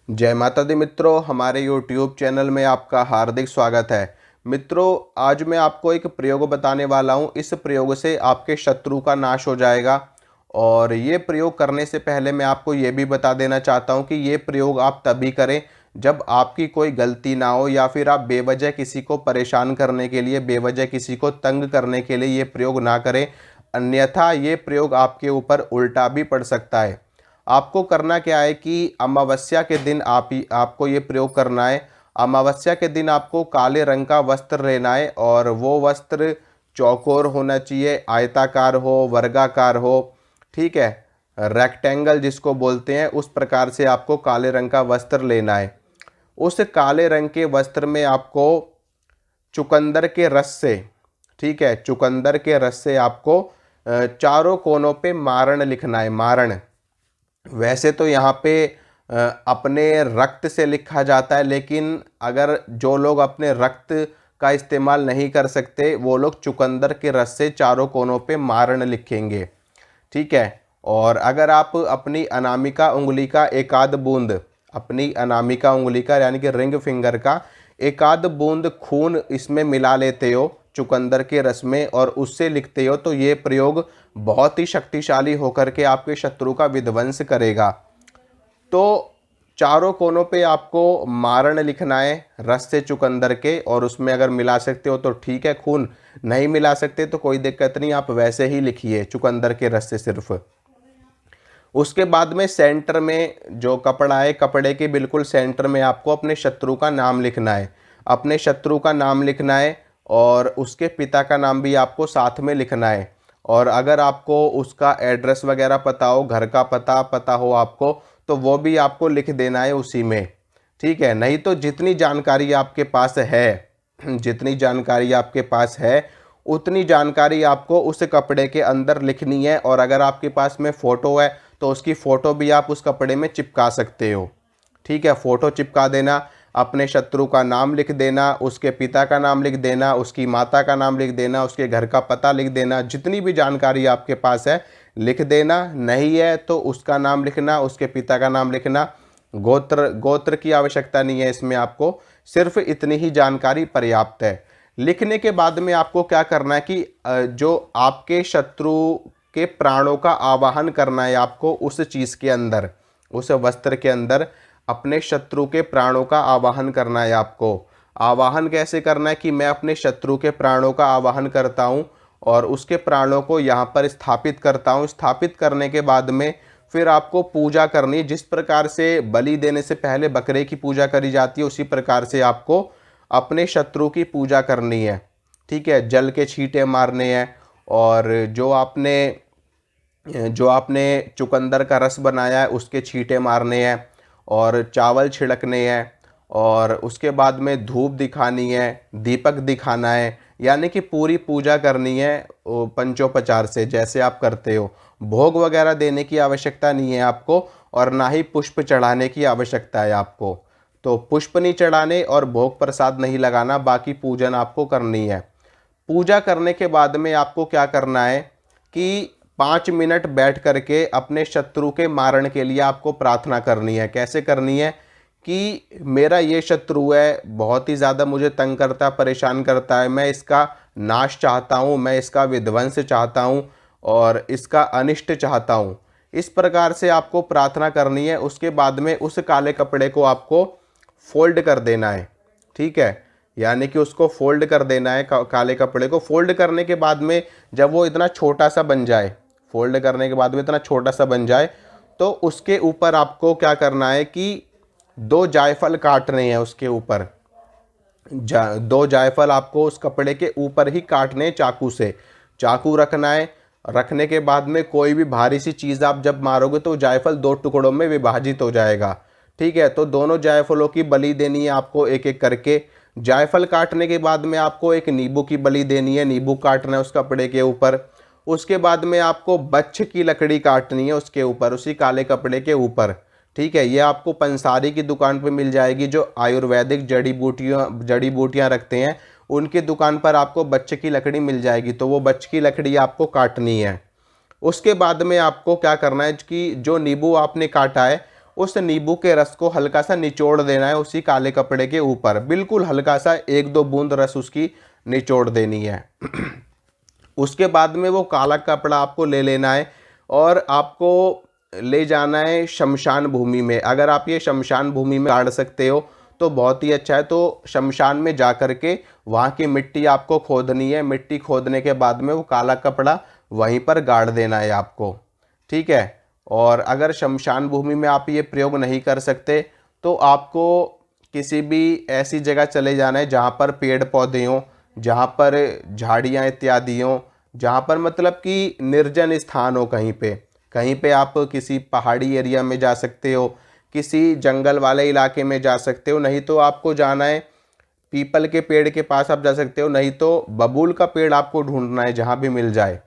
जय माता दी मित्रों, हमारे YouTube चैनल में आपका हार्दिक स्वागत है। मित्रों, आज मैं आपको एक प्रयोग बताने वाला हूं। इस प्रयोग से आपके शत्रु का नाश हो जाएगा। और ये प्रयोग करने से पहले मैं आपको ये भी बता देना चाहता हूं कि ये प्रयोग आप तभी करें जब आपकी कोई गलती ना हो, या फिर आप बेवजह किसी को परेशान करने के लिए, बेवजह किसी को तंग करने के लिए ये प्रयोग ना करें। अन्यथा ये प्रयोग आपके ऊपर उल्टा भी पड़ सकता है। आपको करना क्या है कि अमावस्या के दिन आपको ये प्रयोग करना है। अमावस्या के दिन आपको काले रंग का वस्त्र लेना है, और वो वस्त्र चौकोर होना चाहिए, आयताकार हो, वर्गाकार हो, ठीक है, रेक्टेंगल जिसको बोलते हैं, उस प्रकार से आपको काले रंग का वस्त्र लेना है। उस काले रंग के वस्त्र में आपको चुकंदर के रस से, ठीक है, चुकंदर के रस से आपको चारों कोनों पे मारण लिखना है। मारण वैसे तो यहाँ पे अपने रक्त से लिखा जाता है, लेकिन अगर जो लोग अपने रक्त का इस्तेमाल नहीं कर सकते, वो लोग चुकंदर के रस से चारों कोनों पे मारण लिखेंगे, ठीक है। और अगर आप अपनी अनामिका उंगली का एकाध बूंद, अपनी अनामिका उंगली का यानी कि रिंग फिंगर का एकाध बूंद खून इसमें मिला लेते हो चुकंदर के रस में, और उससे लिखते हो, तो ये प्रयोग बहुत ही शक्तिशाली होकर के आपके शत्रु का विध्वंस करेगा। तो चारों कोनों पे आपको मारण लिखना है रस से चुकंदर के, और उसमें अगर मिला सकते हो तो ठीक है, खून नहीं मिला सकते तो कोई दिक्कत नहीं, आप वैसे ही लिखिए चुकंदर के रस से सिर्फ। उसके बाद में सेंटर में जो कपड़ा है, कपड़े के बिल्कुल सेंटर में आपको अपने शत्रु का नाम लिखना है। अपने शत्रु का नाम लिखना है, और उसके पिता का नाम भी आपको साथ में लिखना है। और अगर आपको उसका एड्रेस वगैरह पता हो, घर का पता हो आपको, तो वो भी आपको लिख देना है उसी में, ठीक है। नहीं तो जितनी जानकारी आपके पास है, जितनी जानकारी आपके पास है उतनी जानकारी आपको उस कपड़े के अंदर लिखनी है। और अगर आपके पास में फ़ोटो है तो उसकी फ़ोटो भी आप उस कपड़े में चिपका सकते हो, ठीक है। फ़ोटो चिपका देना, अपने शत्रु का नाम लिख देना, उसके पिता का नाम लिख देना, उसकी माता का नाम लिख देना, उसके घर का पता लिख देना, जितनी भी जानकारी आपके पास है लिख देना। नहीं है तो उसका नाम लिखना, उसके पिता का नाम लिखना। गोत्र की आवश्यकता नहीं है इसमें, आपको सिर्फ इतनी ही जानकारी पर्याप्त है। लिखने के बाद में आपको क्या करना है कि जो आपके शत्रु के प्राणों का आवाहन करना है आपको उस चीज़ के अंदर, उस वस्त्र के अंदर अपने शत्रु के प्राणों का आवाहन करना है आपको। आवाहन कैसे करना है कि मैं अपने शत्रु के प्राणों का आवाहन करता हूँ और उसके प्राणों को यहाँ पर स्थापित करता हूँ। स्थापित करने के बाद में फिर आपको पूजा करनी है। जिस प्रकार से बलि देने से पहले बकरे की पूजा करी जाती है, उसी प्रकार से आपको अपने शत्रु की पूजा करनी है, ठीक है। जल के छींटे मारने हैं, और जो आपने चुकंदर का रस बनाया है उसके छींटे मारने हैं, और चावल छिड़कने हैं, और उसके बाद में धूप दिखानी है, दीपक दिखाना है, यानी कि पूरी पूजा करनी है पंचोपचार से, जैसे आप करते हो। भोग वगैरह देने की आवश्यकता नहीं है आपको, और ना ही पुष्प चढ़ाने की आवश्यकता है आपको। तो पुष्प नहीं चढ़ाने और भोग प्रसाद नहीं लगाना, बाकी पूजन आपको करनी है। पूजा करने के बाद में आपको क्या करना है कि 5 मिनट बैठ करके अपने शत्रु के मारण के लिए आपको प्रार्थना करनी है। कैसे करनी है कि मेरा ये शत्रु है, बहुत ही ज़्यादा मुझे तंग करता, परेशान करता है, मैं इसका नाश चाहता हूँ, मैं इसका विध्वंस चाहता हूँ, और इसका अनिष्ट चाहता हूँ। इस प्रकार से आपको प्रार्थना करनी है। उसके बाद में उस काले कपड़े को आपको फोल्ड कर देना है, ठीक है, यानी कि उसको फोल्ड कर देना है। काले कपड़े को फोल्ड करने के बाद में जब वो इतना छोटा सा बन जाए, फोल्ड करने के बाद में इतना छोटा सा बन जाए, तो उसके ऊपर आपको क्या करना है कि 2 जायफल काटने हैं उसके ऊपर। 2 जायफल आपको उस कपड़े के ऊपर ही काटने हैं चाकू से। चाकू रखना है। रखने के बाद में कोई भी भारी सी चीज़ आप जब मारोगे तो जायफल 2 टुकड़ों में विभाजित हो जाएगा, ठीक है। तो दोनों जायफलों की बलि देनी है आपको एक एक करके। जायफल काटने के बाद में आपको एक नींबू की बलि देनी है, नींबू काटना है उस कपड़े के ऊपर। उसके बाद में आपको बच्छ की लकड़ी काटनी है उसके ऊपर, उसी काले कपड़े के ऊपर, ठीक है। ये आपको पंसारी की दुकान पे मिल जाएगी, जो आयुर्वेदिक जड़ी बूटियाँ रखते हैं, उनकी दुकान पर आपको बच्च की लकड़ी मिल जाएगी। तो वो बच्च की लकड़ी आपको काटनी है। उसके बाद में आपको क्या करना है कि जो नींबू आपने काटा है उस नींबू के रस को हल्का सा निचोड़ देना है उसी काले कपड़े के ऊपर, बिल्कुल हल्का सा 1-2 बूंद रस उसकी निचोड़ देनी है। उसके बाद में वो काला कपड़ा आपको ले लेना है और आपको ले जाना है शमशान भूमि में। अगर आप ये शमशान भूमि में गाड़ सकते हो तो बहुत ही अच्छा है। तो शमशान में जा कर के वहाँ की मिट्टी आपको खोदनी है। मिट्टी खोदने के बाद में वो काला कपड़ा वहीं पर गाड़ देना है आपको, ठीक है। और अगर शमशान भूमि में आप ये प्रयोग नहीं कर सकते तो आपको किसी भी ऐसी जगह चले जाना है जहाँ पर पेड़ पौधे हों, जहाँ पर झाड़ियाँ इत्यादि हों, जहाँ पर मतलब कि निर्जन स्थान हो। कहीं पे आप किसी पहाड़ी एरिया में जा सकते हो, किसी जंगल वाले इलाके में जा सकते हो, नहीं तो आपको जाना है पीपल के पेड़ के पास आप जा सकते हो, नहीं तो बबूल का पेड़ आपको ढूंढना है जहाँ भी मिल जाए।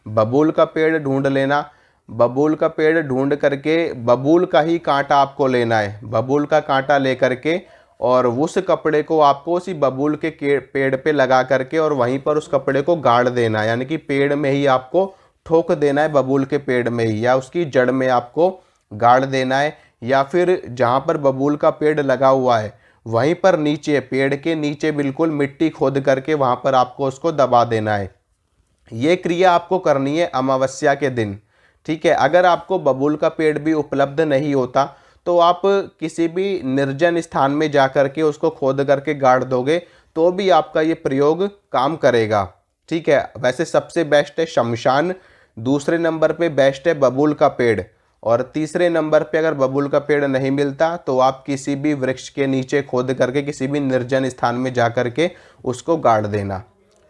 बबूल का पेड़ ढूंढ लेना। बबूल का पेड़ ढूंढ करके बबूल का ही कांटा आपको लेना है। बबूल का कांटा ले करके और उस कपड़े को आपको उसी बबूल के पेड़ पे लगा करके और वहीं पर उस कपड़े को गाड़ देना है, यानी कि पेड़ में ही आपको ठोक देना है, बबूल के पेड़ में ही या उसकी जड़ में आपको गाड़ देना है। या फिर जहाँ पर बबूल का पेड़ लगा हुआ है वहीं पर नीचे, पेड़ के नीचे बिल्कुल मिट्टी खोद करके वहाँ पर आपको उसको दबा देना है। ये क्रिया आपको करनी है अमावस्या के दिन, ठीक है। अगर आपको बबूल का पेड़ भी उपलब्ध नहीं होता तो आप किसी भी निर्जन स्थान में जा कर के उसको खोद करके गाड़ दोगे तो भी आपका ये प्रयोग काम करेगा, ठीक है। वैसे सबसे बेस्ट है शमशान, दूसरे नंबर पे बेस्ट है बबूल का पेड़, और तीसरे नंबर पे अगर बबूल का पेड़ नहीं मिलता तो आप किसी भी वृक्ष के नीचे खोद करके किसी भी निर्जन स्थान में जा कर के उसको गाड़ देना,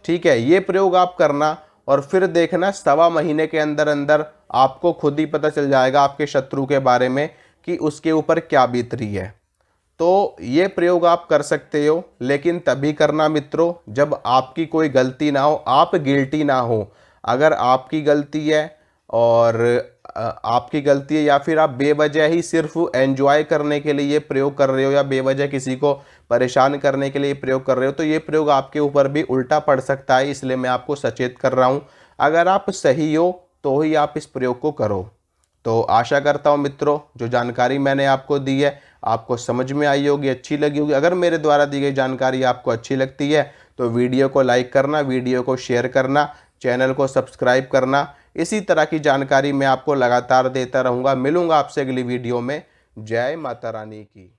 ठीक है। ये प्रयोग आप करना और फिर देखना 1.25 महीने के अंदर अंदर आपको खुद ही पता चल जाएगा आपके शत्रु के बारे में कि उसके ऊपर क्या बीत रही है। तो ये प्रयोग आप कर सकते हो, लेकिन तभी करना मित्रों जब आपकी कोई गलती ना हो, आप गिल्टी ना हो। अगर आपकी गलती है और आपकी गलती है या फिर आप बेवजह ही सिर्फ एंजॉय करने के लिए ये प्रयोग कर रहे हो या बेवजह किसी को परेशान करने के लिए प्रयोग कर रहे हो तो ये प्रयोग आपके ऊपर भी उल्टा पड़ सकता है, इसलिए मैं आपको सचेत कर रहा हूँ। अगर आप सही हो तो ही आप इस प्रयोग को करो। तो आशा करता हूँ मित्रों जो जानकारी मैंने आपको दी है आपको समझ में आई होगी, अच्छी लगी होगी। अगर मेरे द्वारा दी गई जानकारी आपको अच्छी लगती है तो वीडियो को लाइक करना, वीडियो को शेयर करना, चैनल को सब्सक्राइब करना। इसी तरह की जानकारी मैं आपको लगातार देता रहूँगा। मिलूँगा आपसे अगली वीडियो में। जय माता रानी की।